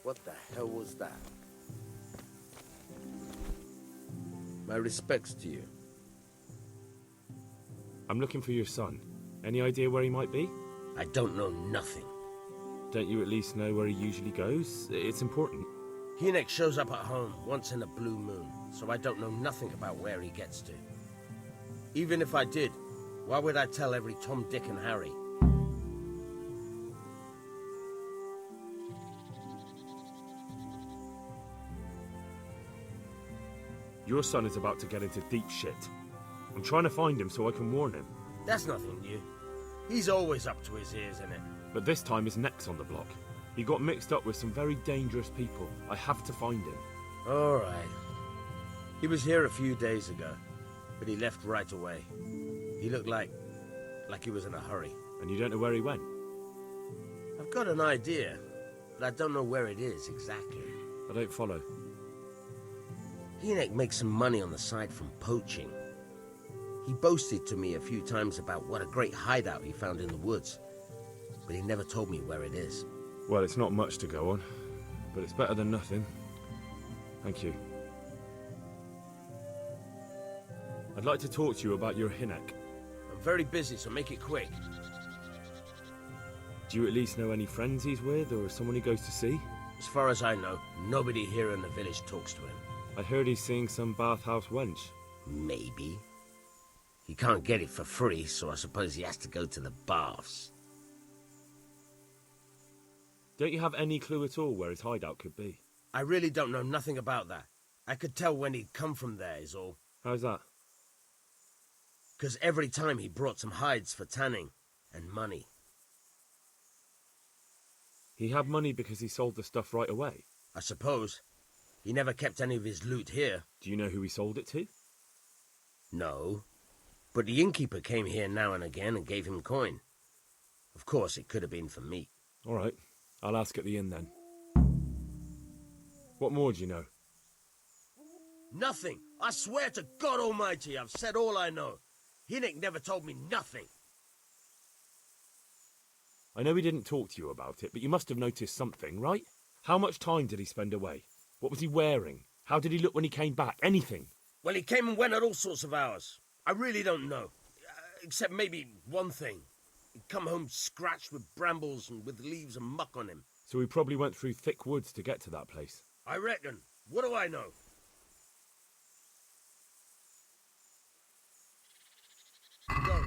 What the hell was that? My respects to you. I'm looking for your son. Any idea where he might be? I don't know nothing. Don't you at least know where he usually goes? It's important. Hynek shows up at home once in a blue moon, so I don't know nothing about where he gets to. Even if I did, why would I tell every Tom, Dick and Harry? Your son is about to get into deep shit. I'm trying to find him so I can warn him. That's nothing new. He's always up to his ears in it. But this time his neck's on the block. He got mixed up with some very dangerous people. I have to find him. All right. He was here a few days ago, but he left right away. He looked like he was in a hurry. And you don't know where he went? I've got an idea, but I don't know where it is exactly. I don't follow. Hynek makes some money on the side from poaching. He boasted to me a few times about what a great hideout he found in the woods, but he never told me where it is. Well, it's not much to go on, but it's better than nothing. Thank you. I'd like to talk to you about your Hynek. I'm very busy, so make it quick. Do you at least know any friends he's with, or someone he goes to see? As far as I know, nobody here in the village talks to him. I heard he's seeing some bathhouse wench. Maybe. He can't get it for free, so I suppose he has to go to the baths. Don't you have any clue at all where his hideout could be? I really don't know nothing about that. I could tell when he'd come from there, is all. How's that? Because every time he brought some hides for tanning, and money. He had money because he sold the stuff right away? I suppose. He never kept any of his loot here. Do you know who he sold it to? No. But the innkeeper came here now and again and gave him coin. Of course, it could have been for meat. All right. I'll ask at the inn then. What more do you know? Nothing. I swear to God Almighty, I've said all I know. Hynek never told me nothing. I know he didn't talk to you about it, but you must have noticed something, right? How much time did he spend away? What was he wearing? How did he look when he came back? Anything? Well, he came and went at all sorts of hours. I really don't know. Except maybe one thing. He'd come home scratched with brambles and with leaves and muck on him. So he probably went through thick woods to get to that place. I reckon. What do I know? Go.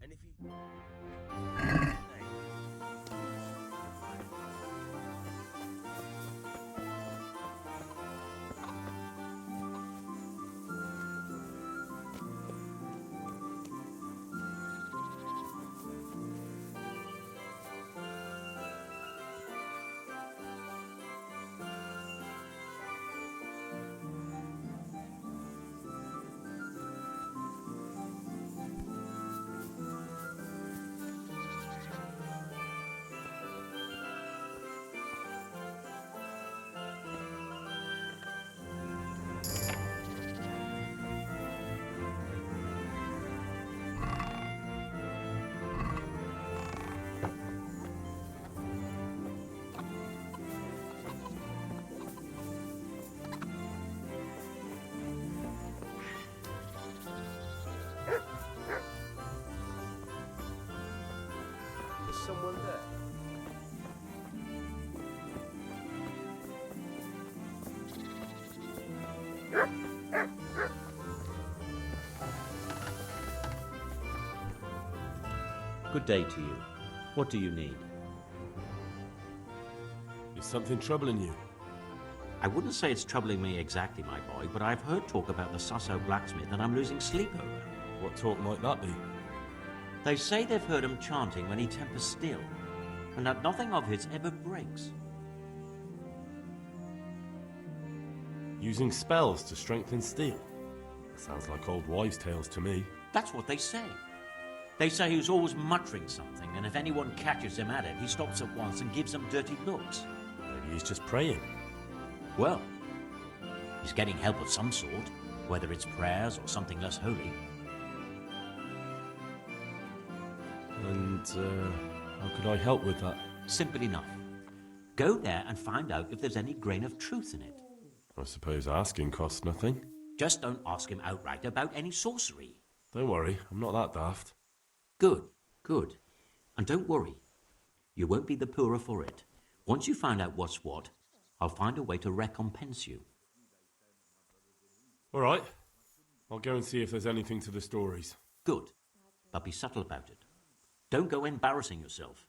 And if he... Someone there. Good day to you. What do you need? Is something troubling you? I wouldn't say it's troubling me exactly, my boy, but I've heard talk about the Susso blacksmith and I'm losing sleep over. What talk might that be? They say they've heard him chanting when he tempers steel, and that nothing of his ever breaks. Using spells to strengthen steel? Sounds like old wives' tales to me. That's what they say. They say he's always muttering something, and if anyone catches him at it, he stops at once and gives them dirty looks. Maybe he's just praying. Well, he's getting help of some sort, whether it's prayers or something less holy. And, how could I help with that? Simple enough. Go there and find out if there's any grain of truth in it. I suppose asking costs nothing. Just don't ask him outright about any sorcery. Don't worry, I'm not that daft. Good, good. And don't worry. You won't be the poorer for it. Once you find out what's what, I'll find a way to recompense you. All right. I'll go and see if there's anything to the stories. Good. But be subtle about it. Don't go embarrassing yourself.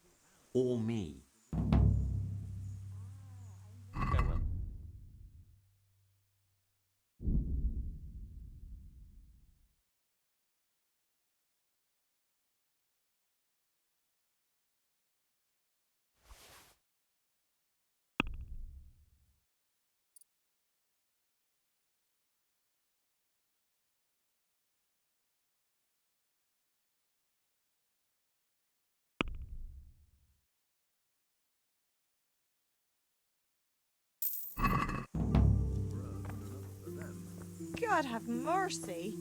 Or me. Farewell. God have mercy.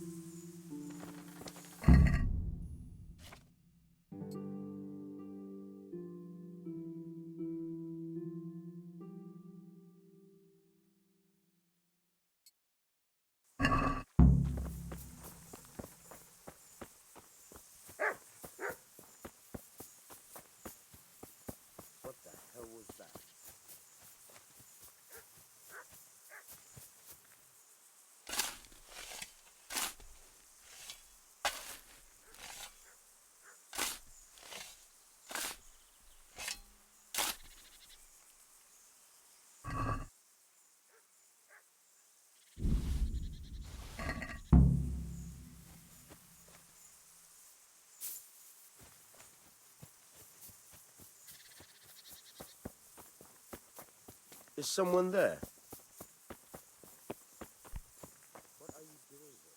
What the hell was that? Is someone there? What are you doing here?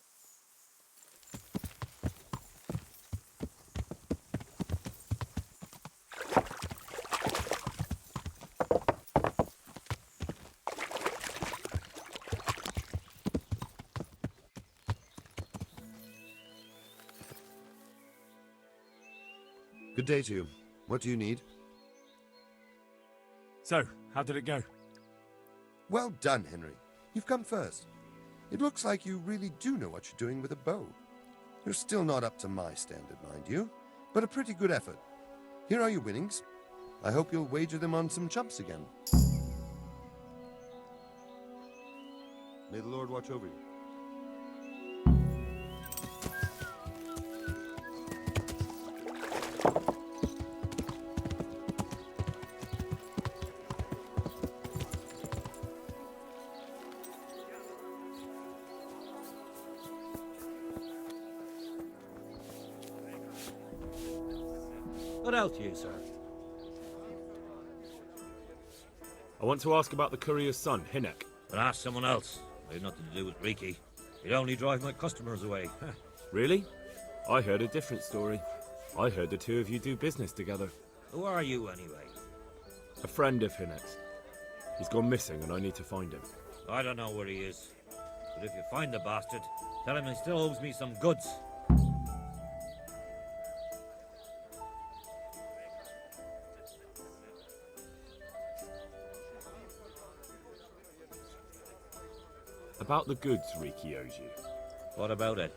Good day to you. What do you need? So, how did it go? Well done, Henry. You've come first. It looks like you really do know what you're doing with a bow. You're still not up to my standard, mind you, but a pretty good effort. Here are your winnings. I hope you'll wager them on some chumps again. May the Lord watch over you. What else, you, sir? I want to ask about the courier's son, Hinek. But ask someone else. They've nothing to do with Riki. He'd only drive my customers away. Really? I heard a different story. I heard the two of you do business together. Who are you, anyway? A friend of Hinek's. He's gone missing and I need to find him. I don't know where he is. But if you find the bastard, tell him he still owes me some goods. About the goods Riki owes you. What about it?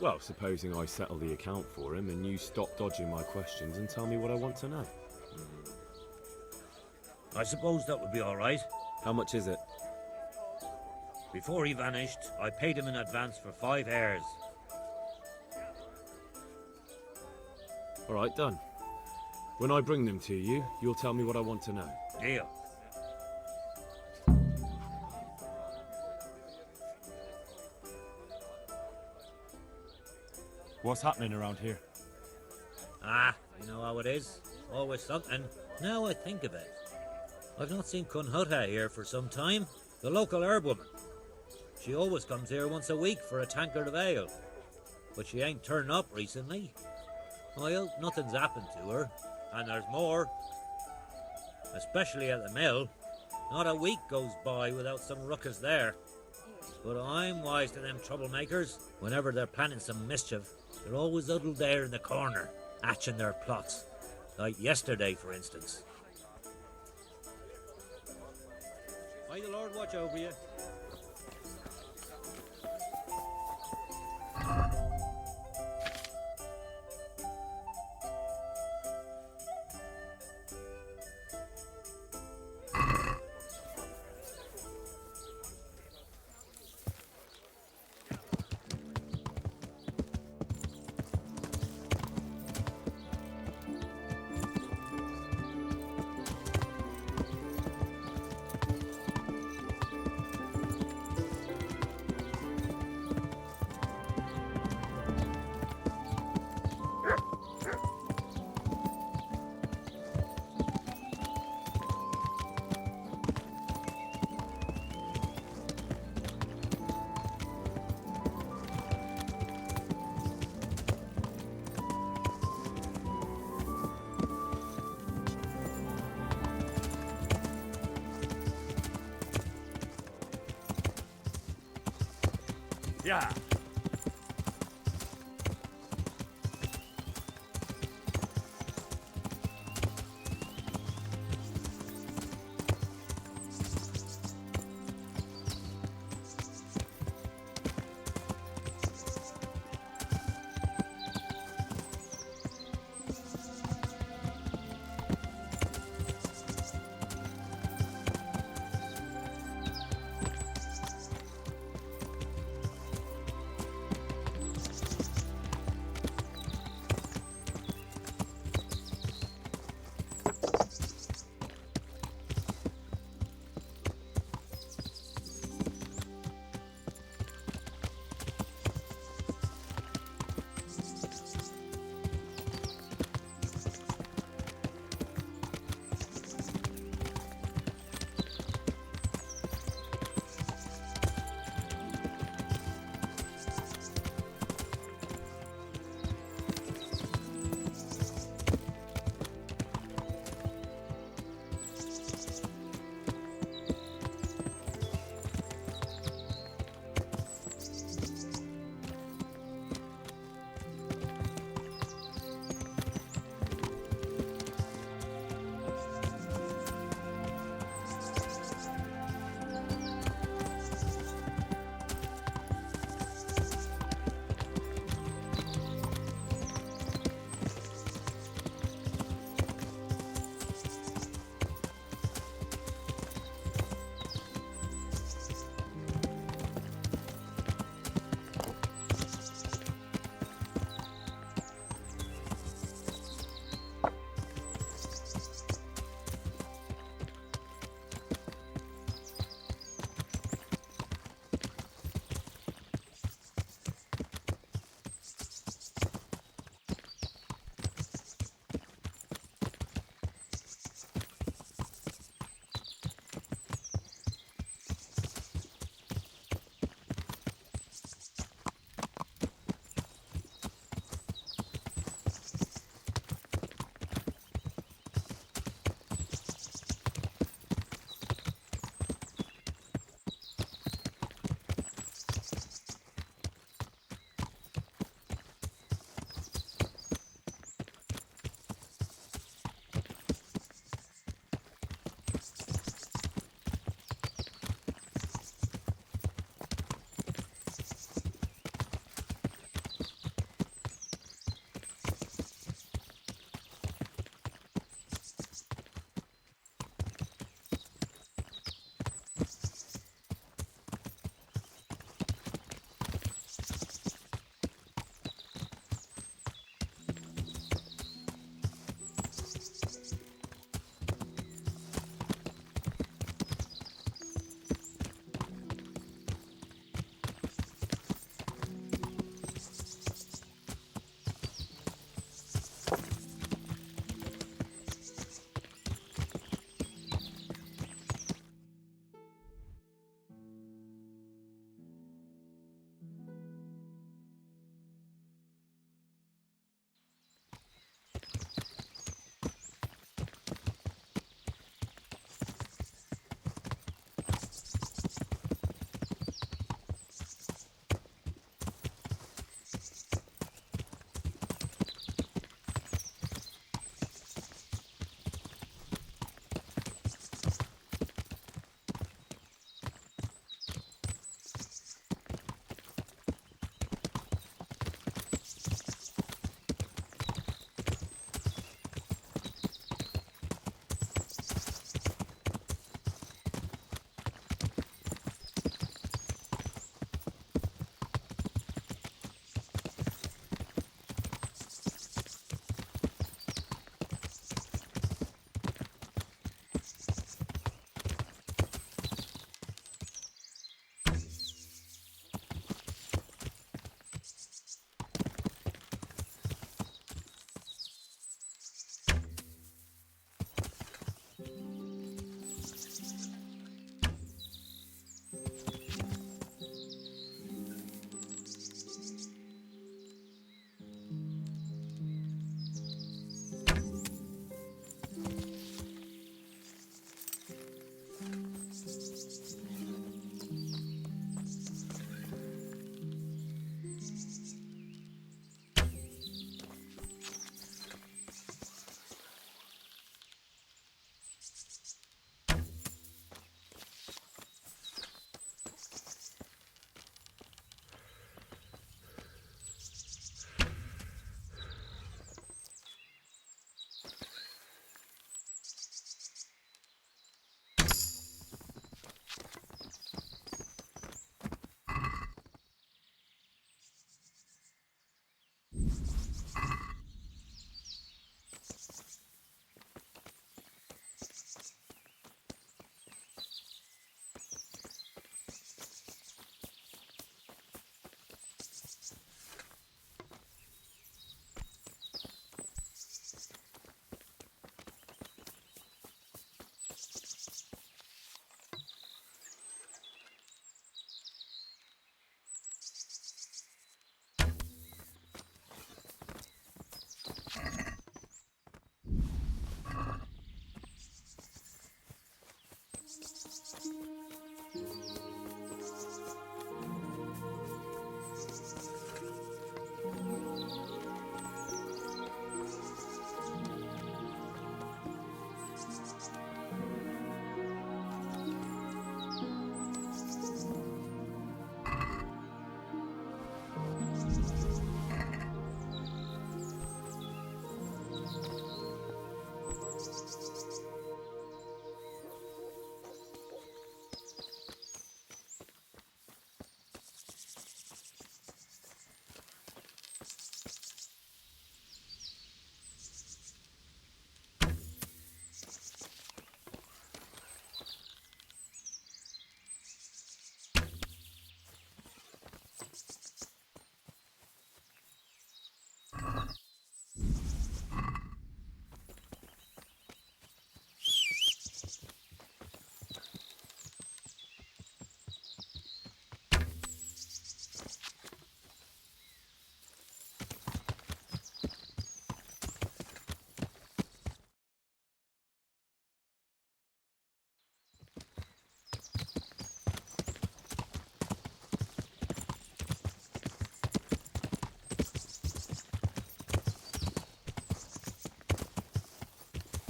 Well, supposing I settle the account for him and you stop dodging my questions and tell me what I want to know. I suppose that would be all right. How much is it? Before he vanished, I paid him in advance for 5 heirs. All right, done. When I bring them to you, you'll tell me what I want to know. Deal. What's happening around here? Ah, you know how it is. Always something. Now I think of it. I've not seen Kunhuta here for some time. The local herbwoman. She always comes here once a week for a tankard of ale. But she ain't turned up recently. I hope nothing's happened to her. And there's more. Especially at the mill. Not a week goes by without some ruckus there. But I'm wise to them troublemakers. Whenever they're planning some mischief, they're always huddled there in the corner, hatching their plots. Like yesterday, for instance. May the Lord watch over you. Yeah.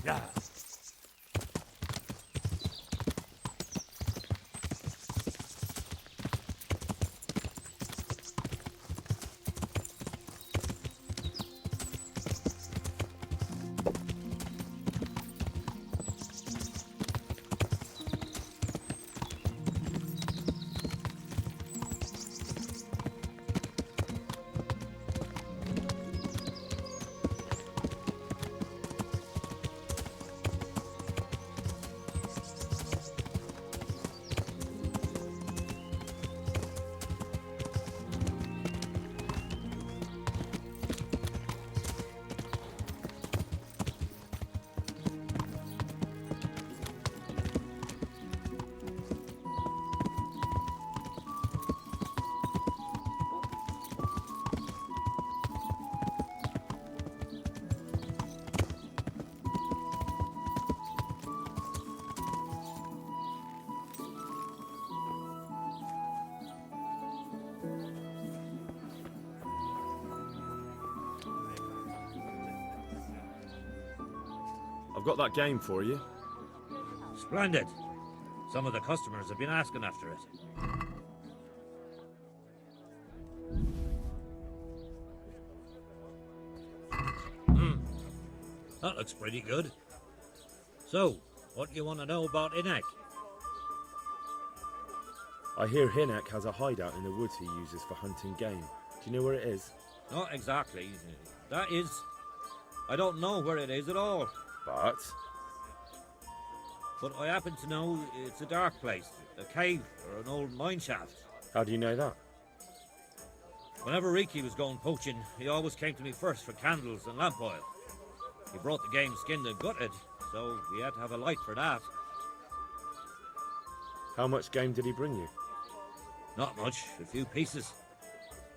Yeah. I've got that game for you. Splendid. Some of the customers have been asking after it. That looks pretty good. So, what do you want to know about Inek? I hear Hinek has a hideout in the woods he uses for hunting game. Do you know where it is? Not exactly. That is... I don't know where it is at all. But I happen to know it's a dark place, a cave or an old mine shaft. how do you know that? Whenever Riki was going poaching, he always came to me first for candles and lamp oil. He brought the game skinned and gutted, so we had to have a light for that. How much game did he bring you? Not much, a few pieces.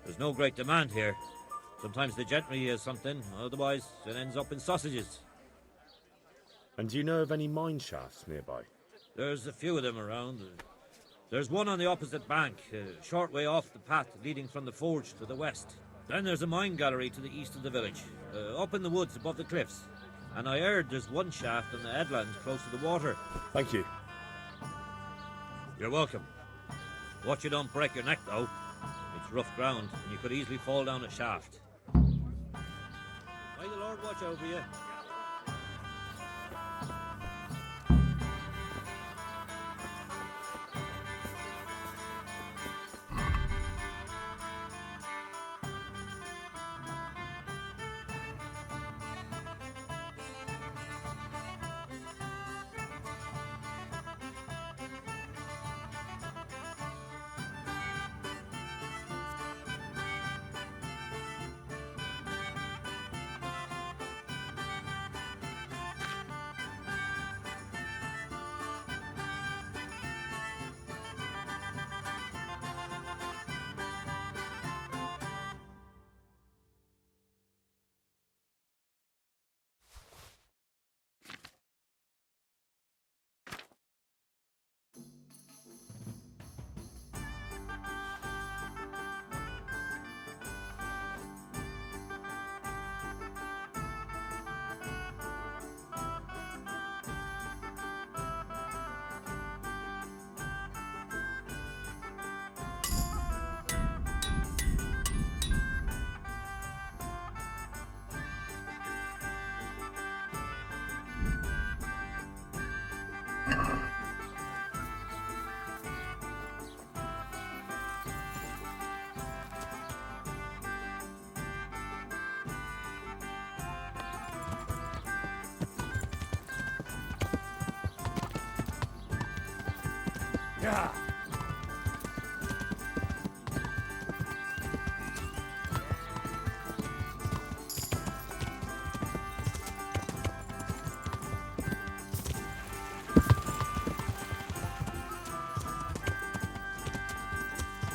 There's no great demand here. Sometimes the gentry has something, otherwise it ends up in sausages. And do you know of any mine shafts nearby? There's a few of them around. There's one on the opposite bank, a short way off the path leading from the forge to the west. Then there's a mine gallery to the east of the village, up in the woods above the cliffs. And I heard there's one shaft on the headland close to the water. Thank you. You're welcome. Watch you don't break your neck, though. It's rough ground, and you could easily fall down a shaft. May the Lord watch over you. Yeah.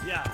Yeah.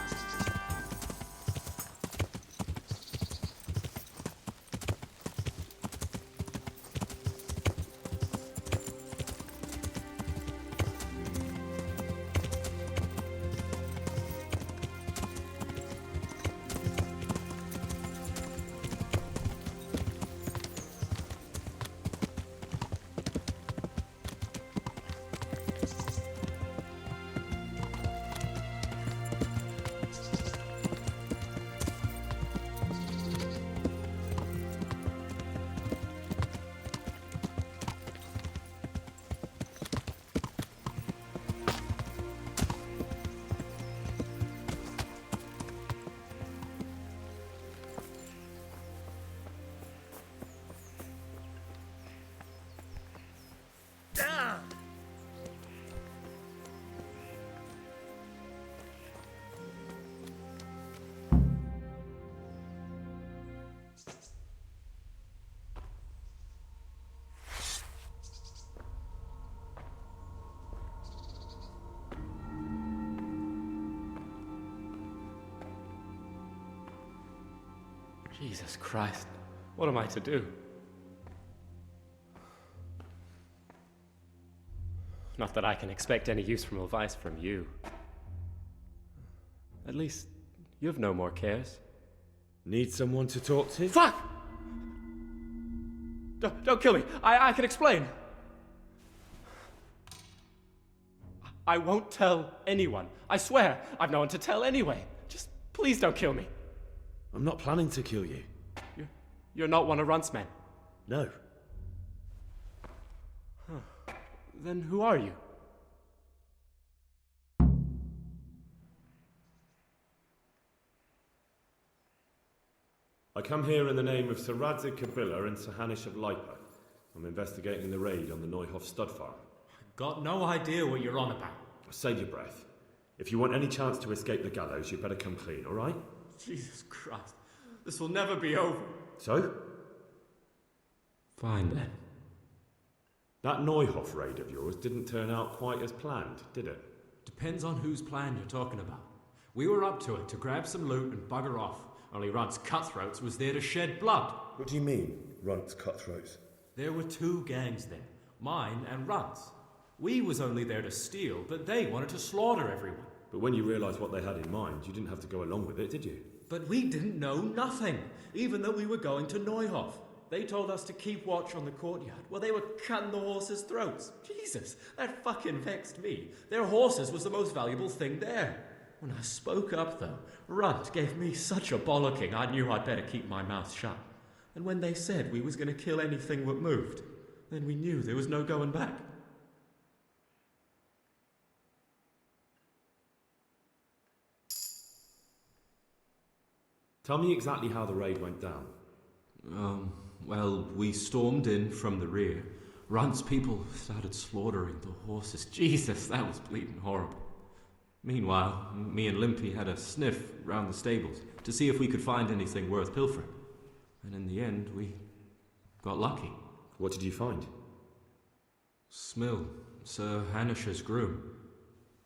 Jesus Christ, what am I to do? Not that I can expect any useful advice from you. At least, you've no more cares. Need someone to talk to? Fuck! Don't kill me. I can explain. I won't tell anyone. I swear, I've no one to tell anyway. Just please don't kill me. I'm not planning to kill you. You're not one of Runt's men? No. Huh. Then who are you? I come here in the name of Sir Radzig Kobyla and Sir Hanish of Lipa. I'm investigating the raid on the Neuhof stud farm. I've got no idea what you're on about. Save your breath. If you want any chance to escape the gallows, you better come clean, all right? Jesus Christ. This will never be over. So? Fine then. That Neuhof raid of yours didn't turn out quite as planned, did it? Depends on whose plan you're talking about. We were up to it to grab some loot and bugger off. Only Runt's cutthroats was there to shed blood. What do you mean, Runt's cutthroats? There were two gangs there, mine and Runt's. We was only there to steal, but they wanted to slaughter everyone. But when you realised what they had in mind, you didn't have to go along with it, did you? But we didn't know nothing, even though we were going to Neuhof. They told us to keep watch on the courtyard while they were cutting the horses' throats. Jesus, that fucking vexed me. Their horses was the most valuable thing there. When I spoke up, though, Runt gave me such a bollocking I knew I'd better keep my mouth shut. And when they said we was going to kill anything that moved, then we knew there was no going back. Tell me exactly how the raid went down. Well, we stormed in from the rear. Runt's people started slaughtering the horses. Jesus, that was bleeding horrible. Meanwhile, me and Limpy had a sniff round the stables to see if we could find anything worth pilfering. And in the end, we got lucky. What did you find? Smill, Sir Hanish's groom.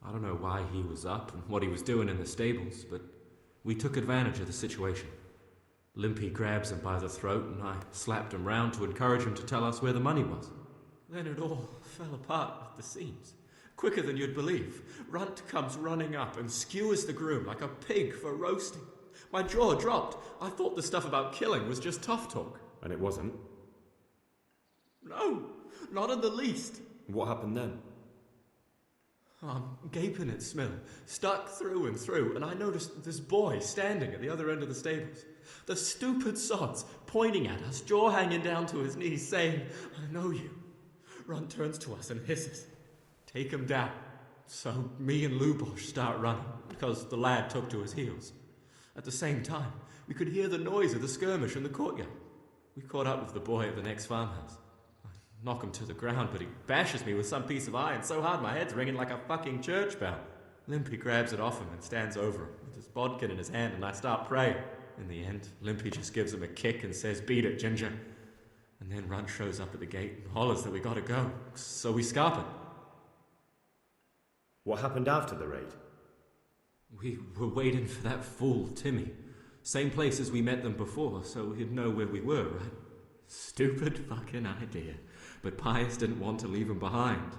I don't know why he was up and what he was doing in the stables, but we took advantage of the situation. Limpy grabs him by the throat and I slapped him round to encourage him to tell us where the money was. Then it all fell apart at the seams. Quicker than you'd believe. Runt comes running up and skewers the groom like a pig for roasting. My jaw dropped. I thought the stuff about killing was just tough talk. And it wasn't? No, not in the least. What happened then? I'm gaping at Smill, stuck through and through, and I noticed this boy standing at the other end of the stables. The stupid sods pointing at us, jaw hanging down to his knees, saying, "I know you." Runt turns to us and hisses, "Take him down." So me and Lubosh start running, because the lad took to his heels. At the same time, we could hear the noise of the skirmish in the courtyard. We caught up with the boy at the next farmhouse. I knock him to the ground, but he bashes me with some piece of iron so hard my head's ringing like a fucking church bell. Limpy grabs it off him and stands over him with his bodkin in his hand, and I start praying. In the end, Limpy just gives him a kick and says, "Beat it, Ginger." And then Runt shows up at the gate and hollers that we gotta go, so we scarp it. What happened after the raid? We were waiting for that fool, Timmy. Same place as we met them before, so he'd know where we were, right? Stupid fucking idea. But Pius didn't want to leave him behind.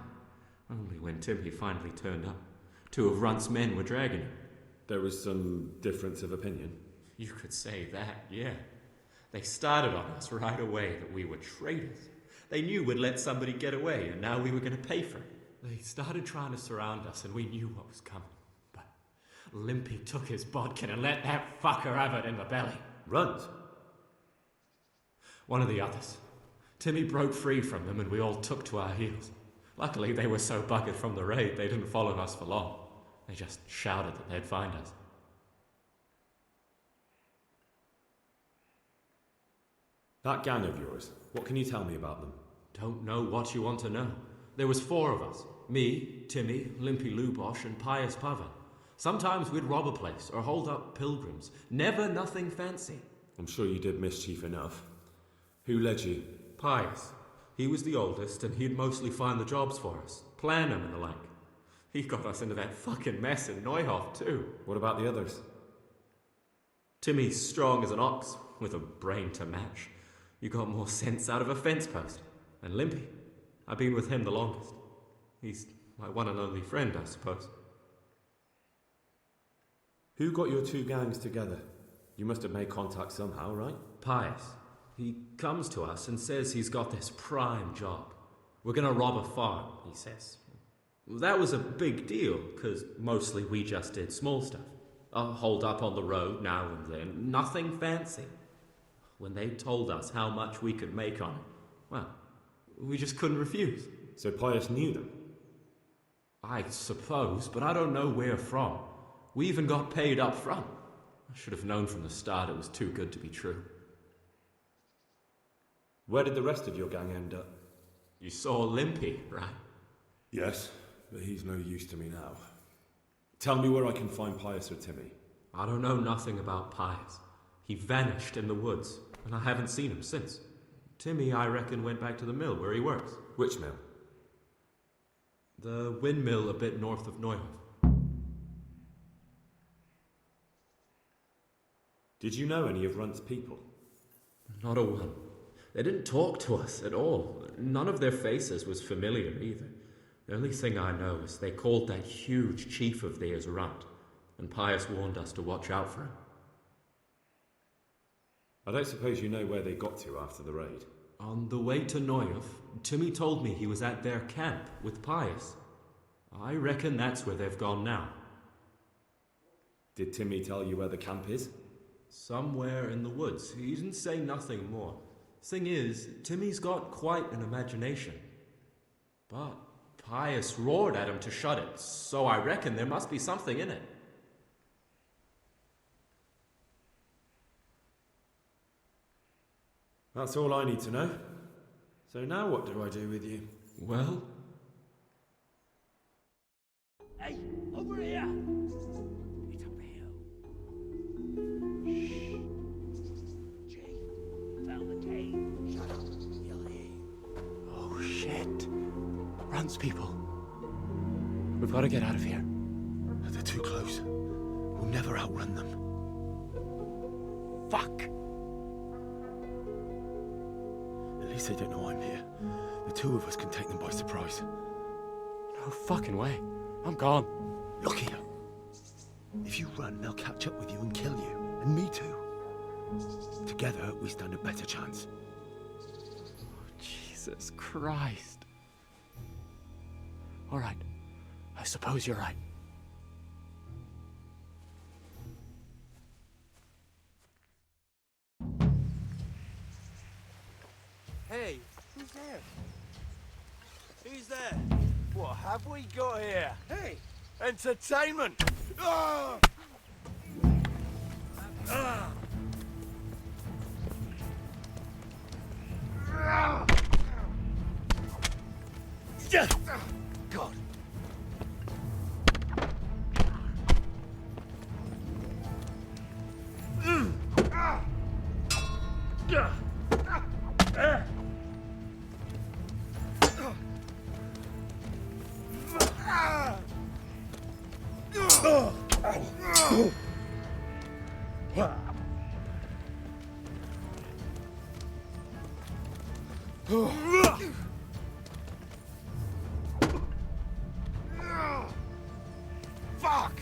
Only when Timmy finally turned up, two of Runt's men were dragging him. There was some difference of opinion? You could say that, yeah. They started on us right away that we were traitors. They knew we'd let somebody get away, and now we were going to pay for it. They started trying to surround us, and we knew what was coming. But Limpy took his bodkin and let that fucker have it in the belly. Runt? One of the others. Timmy broke free from them, and we all took to our heels. Luckily, they were so buggered from the raid, they didn't follow us for long. They just shouted that they'd find us. That gang of yours, what can you tell me about them? Don't know what you want to know. There was 4 of us. Me, Timmy, Limpy Lubosh, and Pius Pava. Sometimes we'd rob a place or hold up pilgrims. Never nothing fancy. I'm sure you did mischief enough. Who led you? Pius. He was the oldest, and he'd mostly find the jobs for us. Plan them and the like. He got us into that fucking mess in Neuhof, too. What about the others? Timmy's strong as an ox, with a brain to match. You got more sense out of a fence post. And Limpy, I've been with him the longest. He's my one and only friend, I suppose. Who got your 2 gangs together? You must have made contact somehow, right? Pius. He comes to us and says he's got this prime job. We're gonna rob a farm, he says. That was a big deal, because mostly we just did small stuff. Hold up on the road now and then, nothing fancy. When they told us how much we could make on it, well, we just couldn't refuse. So Pius knew them? I suppose, but I don't know where from. We even got paid up front. I should have known from the start it was too good to be true. Where did the rest of your gang end up? You saw Limpy, right? Yes, but he's no use to me now. Tell me where I can find Pius or Timmy. I don't know nothing about Pius. He vanished in the woods, and I haven't seen him since. Timmy, I reckon, went back to the mill where he works. Which mill? The windmill a bit north of Neuhof. Did you know any of Runt's people? Not a one. They didn't talk to us at all. None of their faces was familiar either. The only thing I know is they called that huge chief of theirs Runt, and Pius warned us to watch out for him. I don't suppose you know where they got to after the raid? On the way to Neuhof, Timmy told me he was at their camp with Pius. I reckon that's where they've gone now. Did Timmy tell you where the camp is? Somewhere in the woods. He didn't say nothing more. Thing is, Timmy's got quite an imagination. But Pius roared at him to shut it, so I reckon there must be something in it. That's all I need to know. So now what do I do with you? Well? Hey, over here! It's up the hill. Shh. Jay, found the cave. Shut up. You'll hear. Oh, shit. Runs people. We've got to get out of here. They're too close. We'll never outrun them. Fuck! At least they don't know I'm here. The two of us can take them by surprise. No fucking way. I'm gone. Look here. If you run, they'll catch up with you and kill you. And me too. Together, we stand a better chance. Jesus Christ. All right. I suppose you're right. Hey, who's there? Who's there? What have we got here? Hey! Entertainment! Ah! Ah! Ah! God. Fuck!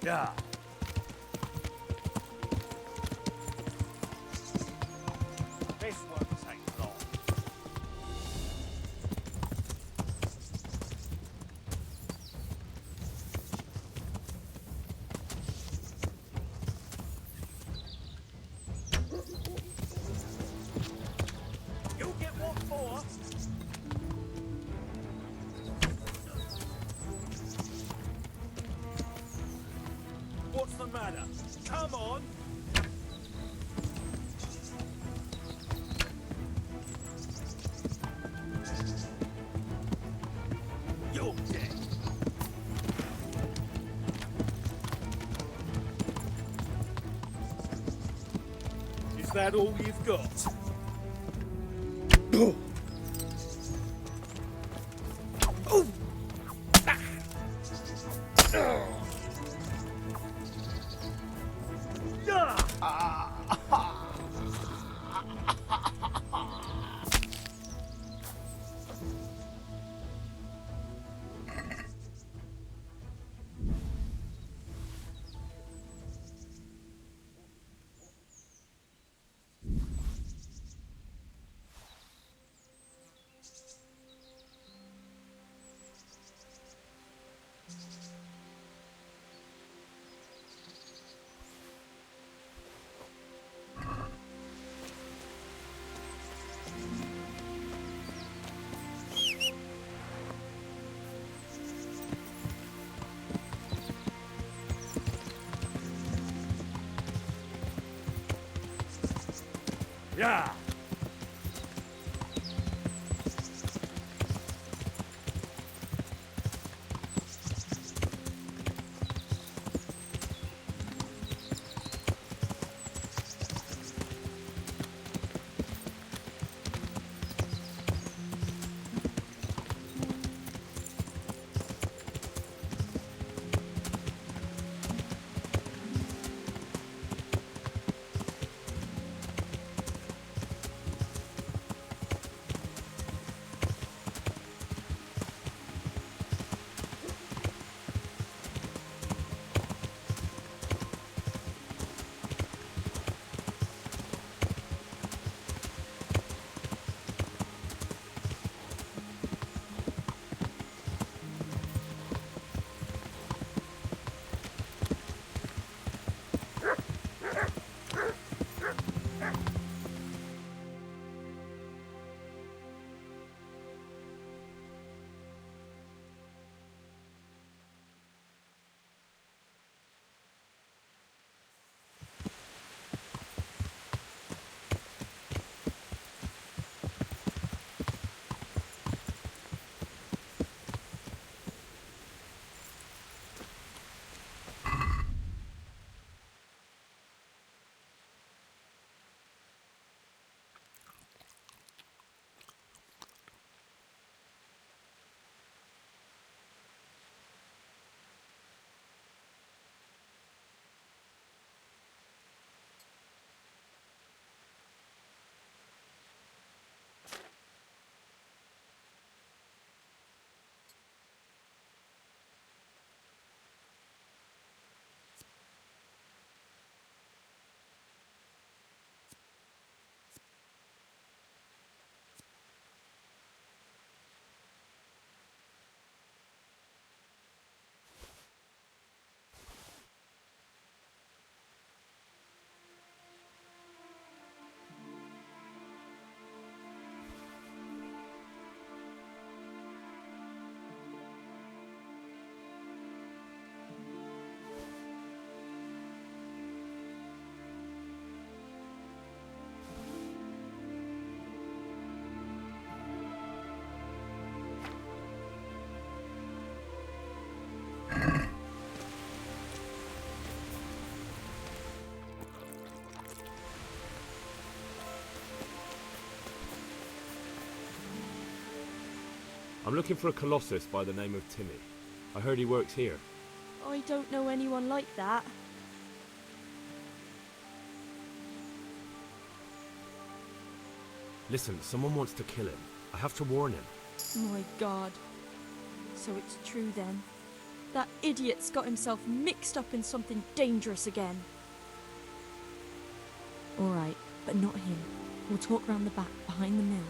Yeah. This won't take long. You'll get what for? What's the matter? Come on! You're dead. Is that all you've got? Yeah. I'm looking for a colossus by the name of Timmy. I heard he works here. I don't know anyone like that. Listen, someone wants to kill him. I have to warn him. My God. So it's true then. That idiot's got himself mixed up in something dangerous again. All right, but not here. We'll talk round the back, behind the mill.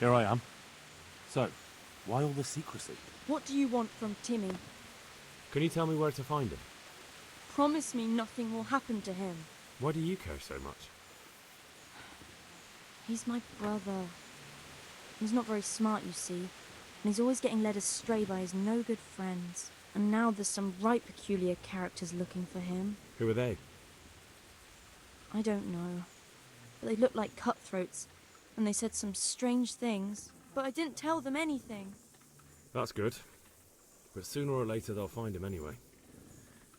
Here I am. So, why all the secrecy? What do you want from Timmy? Can you tell me where to find him? Promise me nothing will happen to him. Why do you care so much? He's my brother. He's not very smart, you see, and he's always getting led astray by his no-good friends. And now there's some right peculiar characters looking for him. Who are they? I don't know, but they look like cutthroats, and they said some strange things, but I didn't tell them anything. That's good. But sooner or later they'll find him anyway.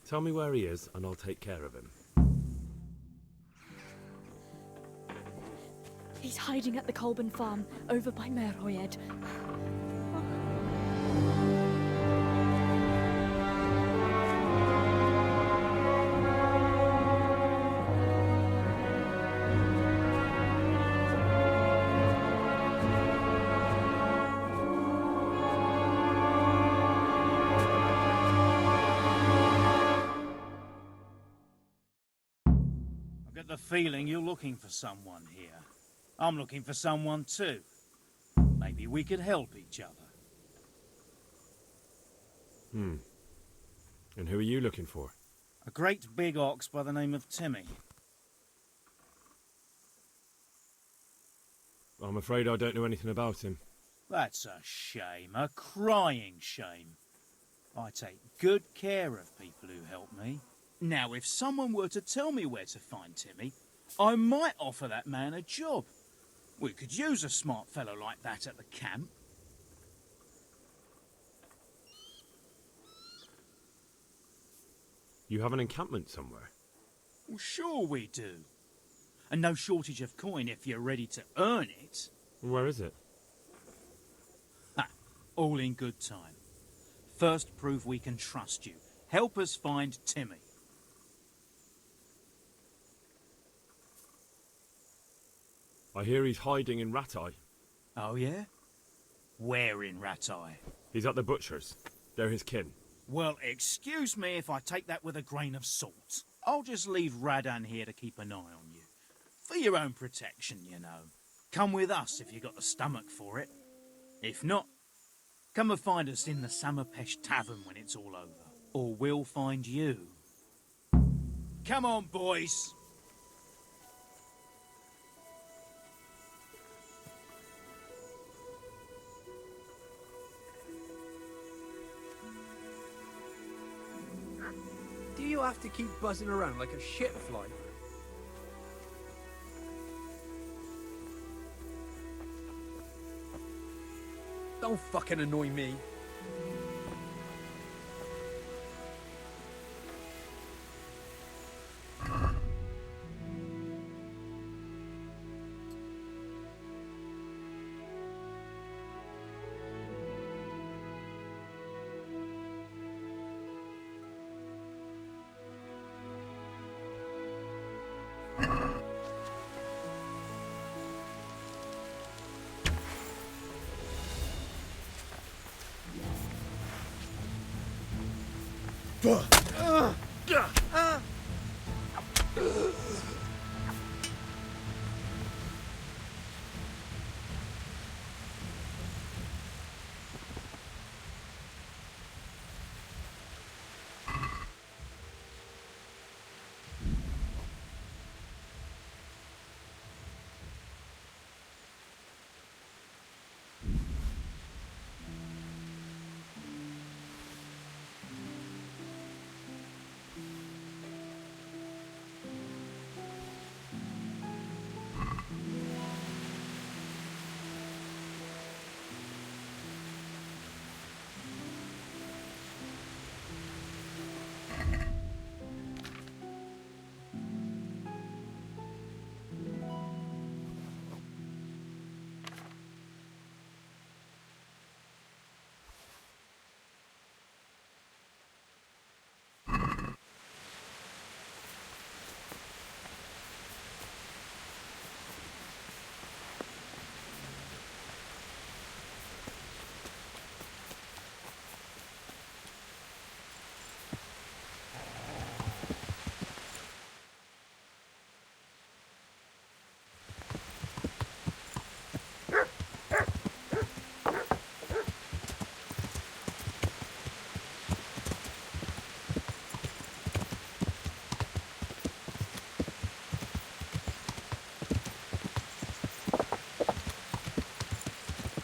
Tell me where he is, and I'll take care of him. He's hiding at the Colburn farm, over by Merhoyed. The feeling you're looking for someone here. I'm looking for someone too. Maybe we could help each other. And who are you looking for? A great big ox by the name of Timmy. I'm afraid I don't know anything about him. That's a shame, a crying shame. I take good care of people who help me. Now, if someone were to tell me where to find Timmy, I might offer that man a job. We could use a smart fellow like that at the camp. You have an encampment somewhere? Well, sure we do. And no shortage of coin if you're ready to earn it. Where is it? Ha! All in good time. First, prove we can trust you. Help us find Timmy. I hear he's hiding in Ratai. Oh, yeah? Where in Ratai? He's at the butcher's. They're his kin. Well, excuse me if I take that with a grain of salt. I'll just leave Radan here to keep an eye on you. For your own protection, you know. Come with us if you got the stomach for it. If not, come and find us in the Samapesh Tavern when it's all over. Or we'll find you. Come on, boys! Do you have to keep buzzing around like a shitfly? Don't fucking annoy me.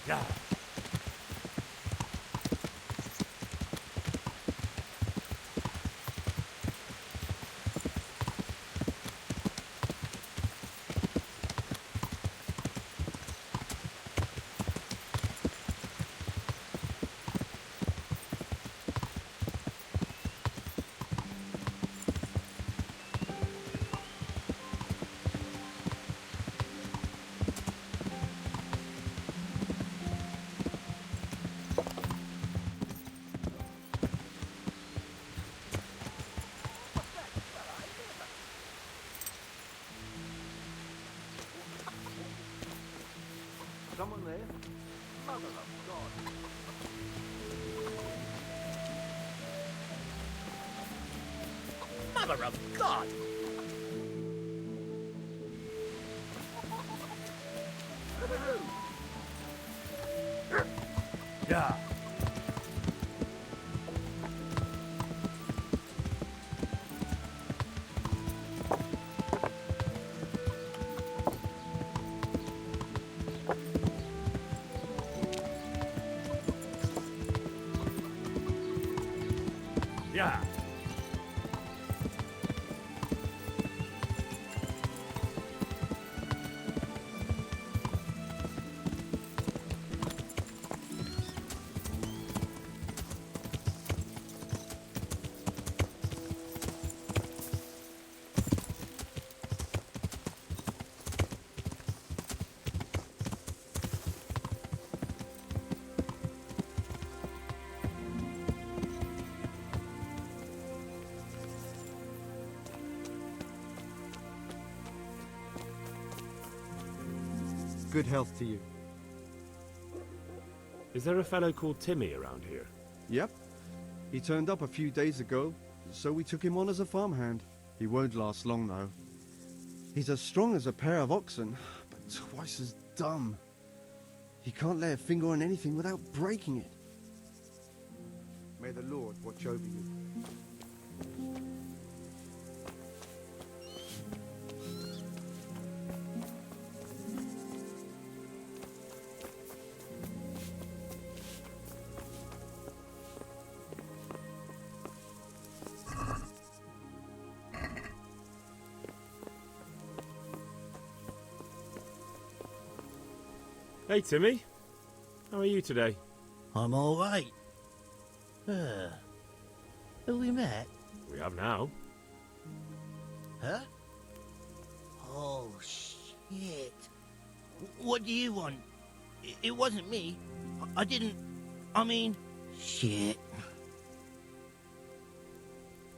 Yeah. Someone there? Mother of God. Mother of God! Yeah. Yeah. Good health to you. Is there a fellow called Timmy around here? Yep. He turned up a few days ago, so we took him on as a farmhand. He won't last long, though. He's as strong as a pair of oxen, but twice as dumb. He can't lay a finger on anything without breaking it. May the Lord watch over you. Hey, Timmy. How are you today? I'm all right. Have we met? We have now. Huh? Oh, shit. What do you want? It wasn't me. I didn't... I mean... Shit.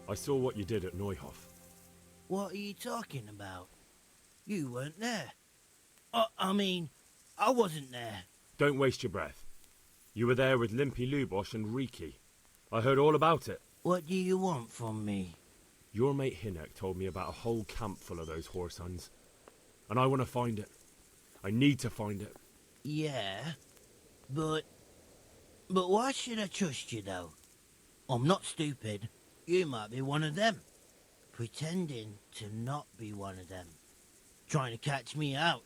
I saw what you did at Neuhof. What are you talking about? You weren't there. I mean, I wasn't there. Don't waste your breath. You were there with Limpy Lubosh and Riki. I heard all about it. What do you want from me? Your mate Hinek told me about a whole camp full of those horse huns. And I want to find it. I need to find it. Yeah, but why should I trust you, though? I'm not stupid. You might be one of them. Pretending to not be one of them. Trying to catch me out.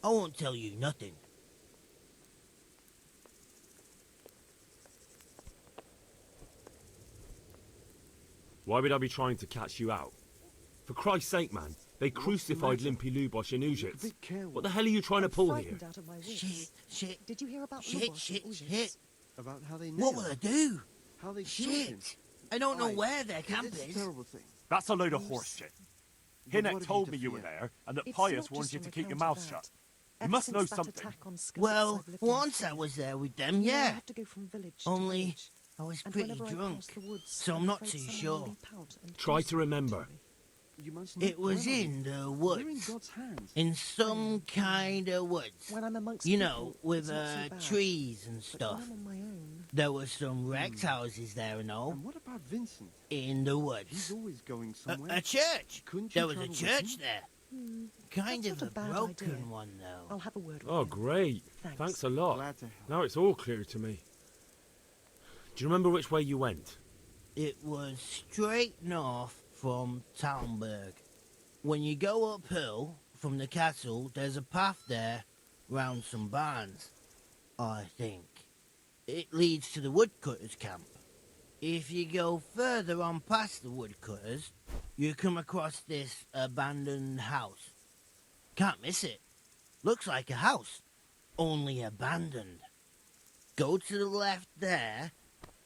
I won't tell you nothing. Why would I be trying to catch you out? For Christ's sake, man, they crucified Limpy Lubosh in Ujits. What the hell are you trying to pull here? Shit. Did you hear about Shit. About how they What will I do? How they killed him. Shit. I don't know where their camp It's a is. terrible thing. That's a load of horse shit. But what Hinek have you told to me you were fear? there, and that It's Pius not warned just you on to keep your account of mouth that. shut. You Ever must know since that something. attack on Skalitz, Well, I've lived in once fear. I was there with them, I yeah. have to go from village to Only village. I was And pretty whenever I drunk, pass the woods, so I'm I'm not afraid too someone sure. will leap out and Try do to something remember. me. You must not It was dwell on in the They're in woods. God's hands. In some kind of woods. When I'm amongst You people, know, with it's not so bad. trees and But stuff. when I'm on my own, There were some wrecked houses there and all. And what about Vincent? In the He's woods. always going somewhere. A church. Couldn't you There was a travel with church him? there. Kind that's of not a a bad broken idea. one, though. I'll have a word with Oh, him. great. Thanks a lot. Glad to help. Now it's all clear to me. Do you remember which way you went? It was straight north from Talmberg. When you go uphill from the castle, there's a path there round some barns. I think. It leads to the woodcutters' camp. If you go further on past the woodcutters, you come across this abandoned house. Can't miss it. Looks like a house, only abandoned. Go to the left there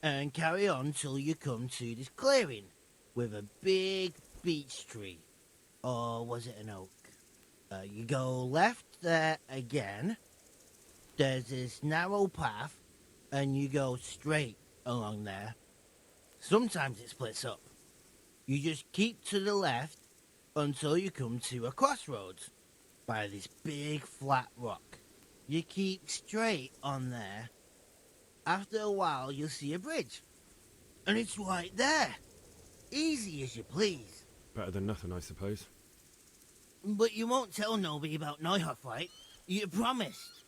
and carry on till you come to this clearing with a big beech tree. Or was it an oak? You go left there again. There's this narrow path and you go straight along there. Sometimes it splits up. You just keep to the left until you come to a crossroads by this big flat rock. You keep straight on there. After a while, you'll see a bridge. And it's right there. Easy as you please. Better than nothing, I suppose. But you won't tell nobody about Neuhoff, right? You promised.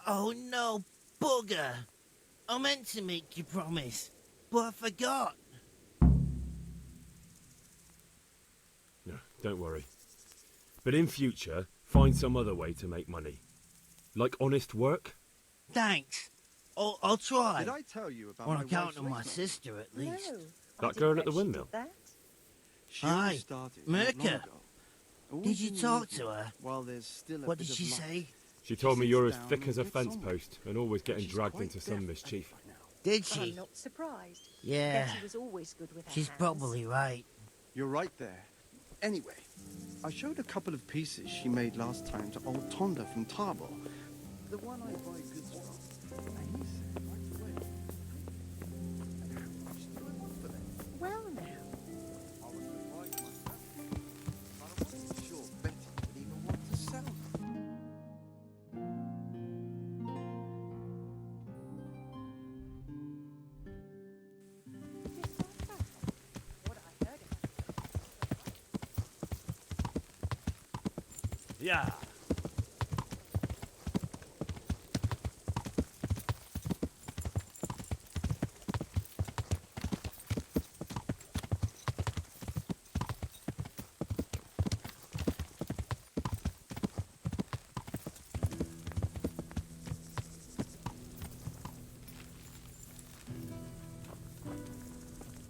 Oh no, bugger. I meant to make you promise, but I forgot. No, don't worry. But in future, find some other way to make money. Like honest work? Thanks. I'll try. Did I tell you about on my account wife's of my lace? sister, at least. That girl at the windmill? She only Aye, started not long Merca. ago. Always Did you in the talk to evening, her? While there's still a What bit did of she light. say? She told me you're as sits thick down as a and fence gets on. post and always getting She's dragged quite into some deaf, mischief. Did she? I'm not surprised. Yeah. Betty was always good with her She's hands. probably right. You're right there. Anyway, I showed a couple of pieces she made last time to old Tonda from Tarbor. The one I buy goods from. And he said right away. And how much do I want for them? Well now. I was surprised myself. But I wasn't sure Betty would even want to sell them. Yeah.